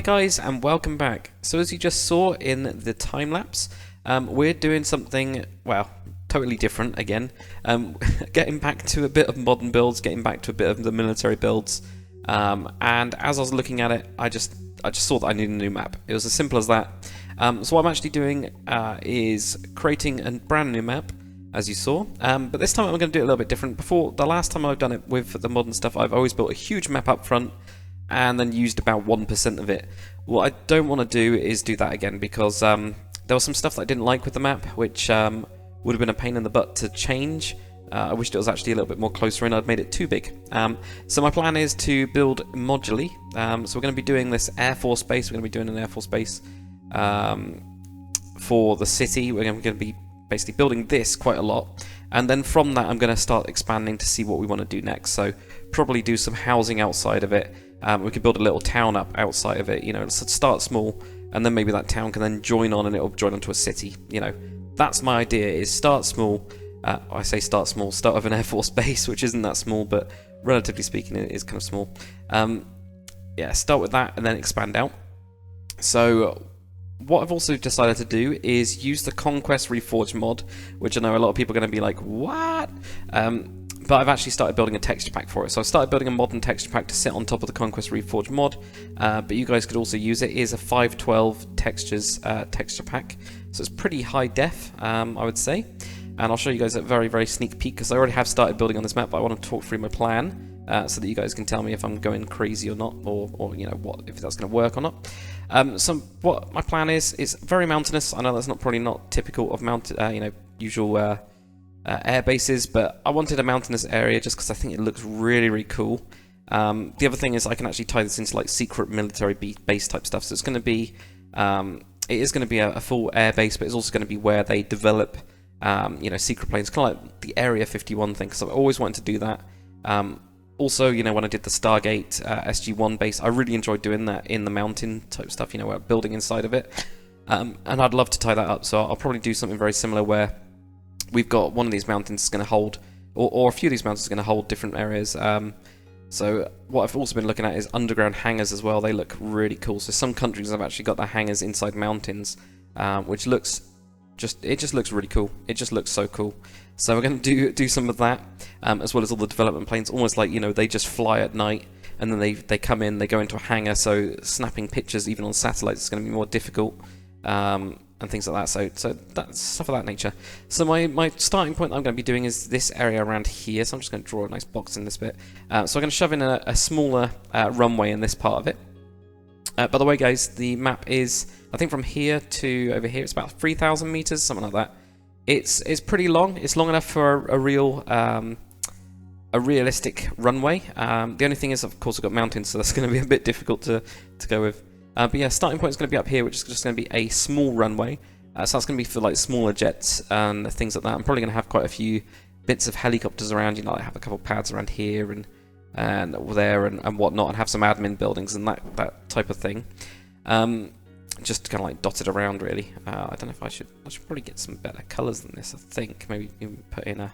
Hi guys and welcome back. So as you just saw in the time lapse, we're doing something, well, totally different again. Getting back to a bit of modern builds, getting back to a bit of the military builds. And as I was looking at it, I just saw that I needed a new map. It was as simple as that. So what I'm actually doing is creating a brand new map, as you saw. But this time I'm going to do it a little bit different. Before, the last time I've done it with the modern stuff, I've always built a huge map up front and then used about 1% of it. What I don't want to do is do that again, because there was some stuff that I didn't like with the map, which would have been a pain in the butt to change. I wished it was actually a little bit more closer in. I'd made it too big. So my plan is to build modularly. So we're going to be doing this Air Force base. We're going to be doing an Air Force base for the city. We're going to be basically building this quite a lot. And then from that, I'm going to start expanding to see what we want to do next. So probably do some housing outside of it. We could build a little town up outside of it. You know, start small, and then maybe that town can then join on, and it'll join onto a city. You know, that's my idea. Is start small. I say start small. Start with an Air Force base, which isn't that small, but relatively speaking, it is kind of small. Yeah, start with that and then expand out. So what I've also decided to do is use the Conquest Reforged mod, which I know a lot of people are going to be like, what? But I've actually started building a texture pack for it. So I started building a modern texture pack to sit on top of the Conquest Reforged mod, but you guys could also use it. It is a 512 textures texture pack, so it's pretty high def, I would say. And I'll show you guys a very, very sneak peek, because I already have started building on this map, but I want to talk through my plan so that you guys can tell me if I'm going crazy or not, or you know, what, if that's going to work or not. So what my plan is very mountainous. I know that's probably not typical of you know, usual air bases, but I wanted a mountainous area just because I think it looks really, really cool. The other thing is I can actually tie this into like secret military base type stuff. So it's going to be, it is going to be a full air base, but it's also going to be where they develop, you know, secret planes, kind of like the Area 51 thing. Because I've always wanted to do that. Also, you know, when I did the Stargate SG-1 base, I really enjoyed doing that in the mountain type stuff. You know, where building inside of it, and I'd love to tie that up. So I'll probably do something very similar where we've got one of these mountains is going to hold, or a few of these mountains are going to hold different areas. So what I've also been looking at is underground hangars as well. They look really cool. So some countries have actually got their hangars inside mountains, which looks it just looks really cool. It just looks so cool. So we're going to do some of that, as well as all the development planes. Almost like, you know, they just fly at night, and then they come in, they go into a hangar. So snapping pictures even on satellites is going to be more difficult. And things like that, so that's stuff of that nature. So my starting point I'm going to be doing is this area around here, so I'm just going to draw a nice box in this bit. So I'm going to shove in a smaller runway in this part of it. By the way, guys, the map is, I think from here to over here, it's about 3,000 meters, something like that. It's pretty long. It's long enough for a realistic runway. The only thing is, of course, we've got mountains, so that's going to be a bit difficult to go with. But yeah, starting point is going to be up here, which is just going to be a small runway. So that's going to be for like smaller jets and things like that. I'm probably going to have quite a few bits of helicopters around. You know, I have a couple of pads around here and there and whatnot, and have some admin buildings and that type of thing. Just kind of like dotted around, really. I don't know if I should probably get some better colours than this. I think maybe even put in an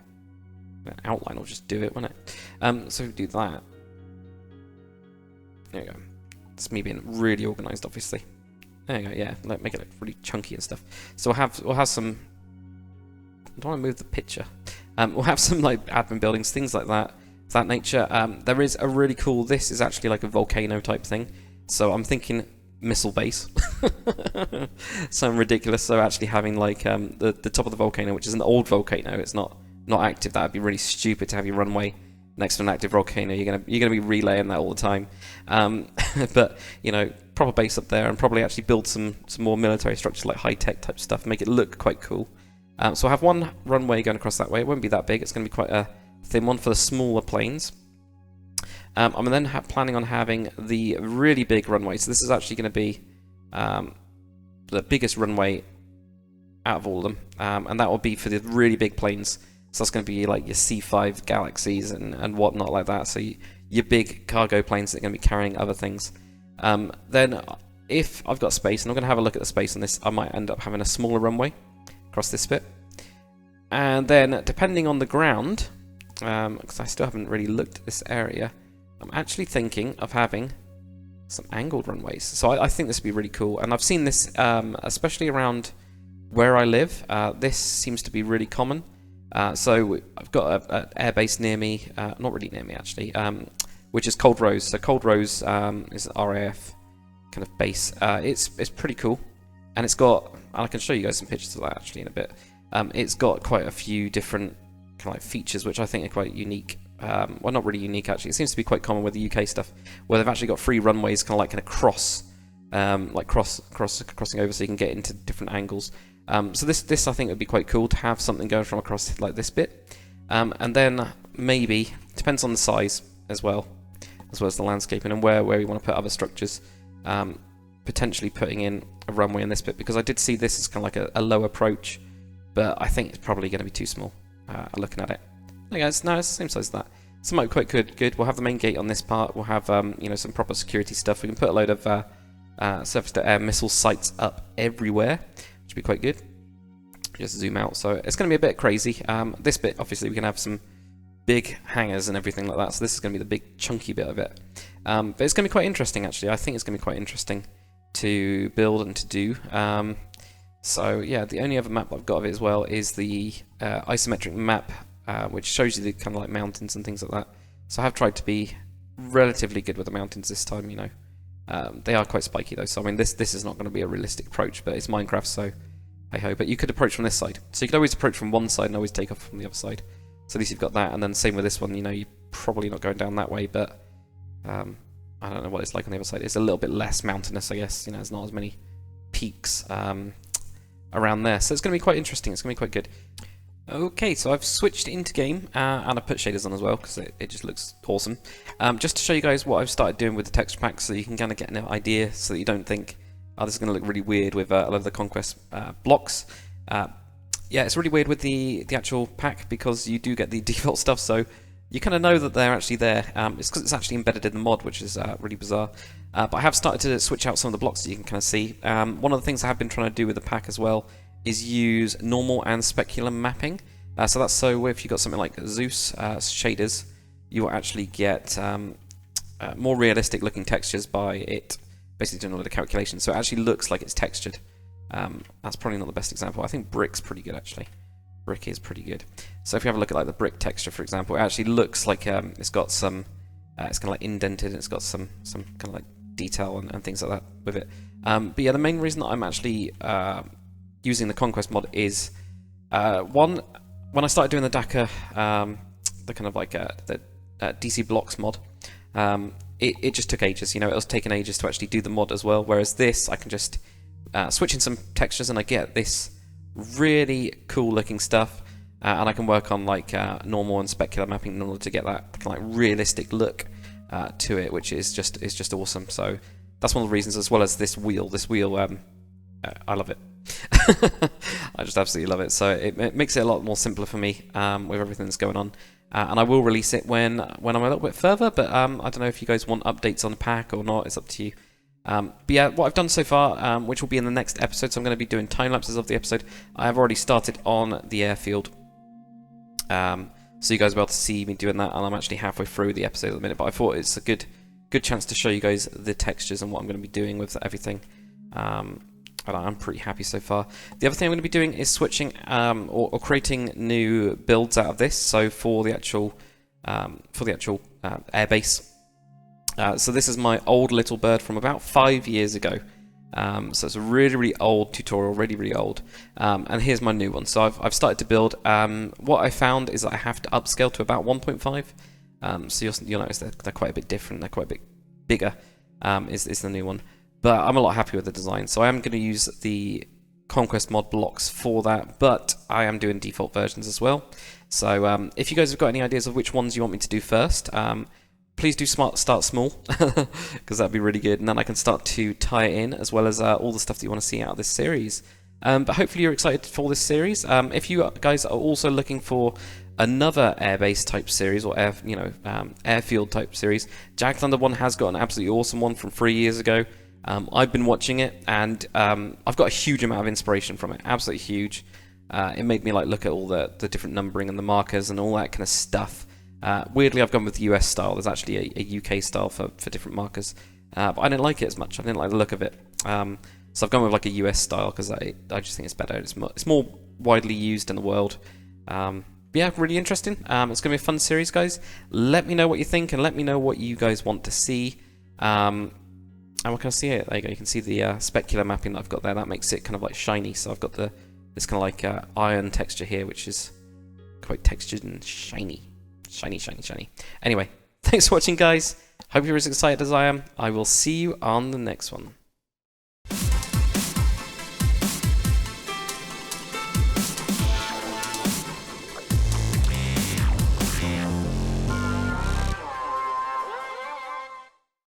outline, or just do it, won't it? So do that. There you go. It's me being really organised, obviously. There you go, yeah, like make it look really chunky and stuff. So we'll have some. I don't want to move the picture. We'll have some like admin buildings, things like that, of that nature. There is a really cool. This is actually like a volcano type thing. So I'm thinking missile base. Something ridiculous. So actually having like the top of the volcano, which is an old volcano, it's not active. That would be really stupid to have your runway next to an active volcano. You're gonna be relaying that all the time. But you know, proper base up there, and probably actually build some more military structures, like high tech type stuff, make it look quite cool. So I have one runway going across that way. It won't be that big. It's going to be quite a thin one for the smaller planes. I'm then planning on having the really big runway. So this is actually going to be the biggest runway out of all of them, and that will be for the really big planes. So that's going to be like your C5 Galaxies and whatnot like that. So your big cargo planes that are going to be carrying other things. Then if I've got space, and I'm going to have a look at the space on this, I might end up having a smaller runway across this bit. And then depending on the ground, because I still haven't really looked at this area, I'm actually thinking of having some angled runways. So I think this would be really cool, and I've seen this especially around where I live. This seems to be really common. So I've got an airbase near me, not really near me actually, which is Cold Rose. So Cold Rose is an RAF kind of base. It's pretty cool, and it's got, and I can show you guys some pictures of that actually in a bit. It's got quite a few different kind of like features which I think are quite unique. Well, not really unique actually. It seems to be quite common with the UK stuff, where they've actually got free runways kind of crossing over, so you can get into different angles. So this I think would be quite cool to have something going from across like this bit, and then maybe depends on the size as well as the landscaping and where we want to put other structures. Potentially putting in a runway in this bit, because I did see this as kind of like a low approach, but I think it's probably going to be too small. Looking at it, okay, it's the same size as that. So it might be quite good. We'll have the main gate on this part. We'll have some proper security stuff. We can put a load of surface-to-air missile sites up everywhere, which would be quite good. Just zoom out. So it's going to be a bit crazy. This bit, obviously, we can have some big hangars and everything like that. So this is going to be the big chunky bit of it. But it's going to be quite interesting, actually. I think it's going to be quite interesting to build and to do. So yeah, the only other map I've got of it as well is the isometric map, which shows you the kind of like mountains and things like that. So I have tried to be relatively good with the mountains this time, you know. They are quite spiky though, so I mean this is not going to be a realistic approach, but it's Minecraft, so hey ho. But you could approach from this side, so you could always approach from one side and always take off from the other side. So at least you've got that, and then same with this one. You know, you're probably not going down that way, but I don't know what it's like on the other side. It's a little bit less mountainous, I guess. You know, there's not as many peaks around there, so it's going to be quite interesting. It's going to be quite good. Okay, so I've switched into game, and I put shaders on as well, because it just looks awesome. Just to show you guys what I've started doing with the texture pack, so you can kind of get an idea, so that you don't think, oh, this is going to look really weird with a lot of the Conquest blocks. Yeah, it's really weird with the actual pack, because you do get the default stuff, so you kind of know that they're actually there. It's because it's actually embedded in the mod, which is really bizarre. But I have started to switch out some of the blocks that you can kind of see. One of the things I have been trying to do with the pack as well is use normal and specular mapping. So if you've got something like ZEUS shaders, you will actually get more realistic looking textures by it basically doing a lot of calculations. So it actually looks like it's textured. That's probably not the best example. I think brick's pretty good actually. Brick is pretty good. So if you have a look at like the brick texture, for example, it actually looks like it's got some, it's kind of like indented, and it's got some kind of like detail and things like that with it. But yeah, the main reason that I'm actually using the Conquest mod is one, when I started doing the Dakar, the kind of like the DC blocks mod, it just took ages. You know, it was taking ages to actually do the mod as well. Whereas this, I can just switch in some textures and I get this really cool looking stuff, and I can work on like normal and specular mapping in order to get that kind of like realistic look to it, which is just awesome. So that's one of the reasons, as well as this wheel. I love it. I just absolutely love it. So it makes it a lot more simpler for me with everything that's going on. And I will release it when I'm a little bit further, but I don't know if you guys want updates on the pack or not. It's up to you. But yeah, what I've done so far, which will be in the next episode, so I'm going to be doing time lapses of the episode. I have already started on the airfield, so you guys will be able to see me doing that, and I'm actually halfway through the episode at the minute. But I thought it's a good chance to show you guys the textures and what I'm going to be doing with everything. I'm pretty happy so far. The other thing I'm going to be doing is switching or creating new builds out of this. So for the actual airbase. So this is my old little bird from about 5 years ago. So it's a really old tutorial, really old. And here's my new one. So I've started to build. What I found is that I have to upscale to about 1.5. So you'll notice they're quite a bit different. They're quite a bit bigger. Is the new one. But I'm a lot happier with the design. So I am going to use the Conquest mod blocks for that. But I am doing default versions as well. So if you guys have got any ideas of which ones you want me to do first, please do start small, because that'd be really good, and then I can start to tie it in, as well as all the stuff that you want to see out of this series. But hopefully you're excited for this series. If you guys are also looking for another airbase type series, or airfield type series, Jack Thunder 1 has got an absolutely awesome one from 3 years ago. I've been watching it, and I've got a huge amount of inspiration from it, absolutely huge. It made me like look at all the different numbering and the markers and all that kind of stuff. Weirdly, I've gone with the US style. There's actually a UK style for different markers. but I didn't like it as much. I didn't like the look of it. So I've gone with like a US style because I just think it's better. It's more widely used in the world. Yeah, really interesting. It's going to be a fun series, guys. Let me know what you think and let me know what you guys want to see. And we can see it. There you go. You can see the specular mapping that I've got there. That makes it kind of like shiny. So I've got this kind of like iron texture here, which is quite textured and shiny. Shiny, shiny, shiny. Anyway, thanks for watching, guys. Hope you're as excited as I am. I will see you on the next one.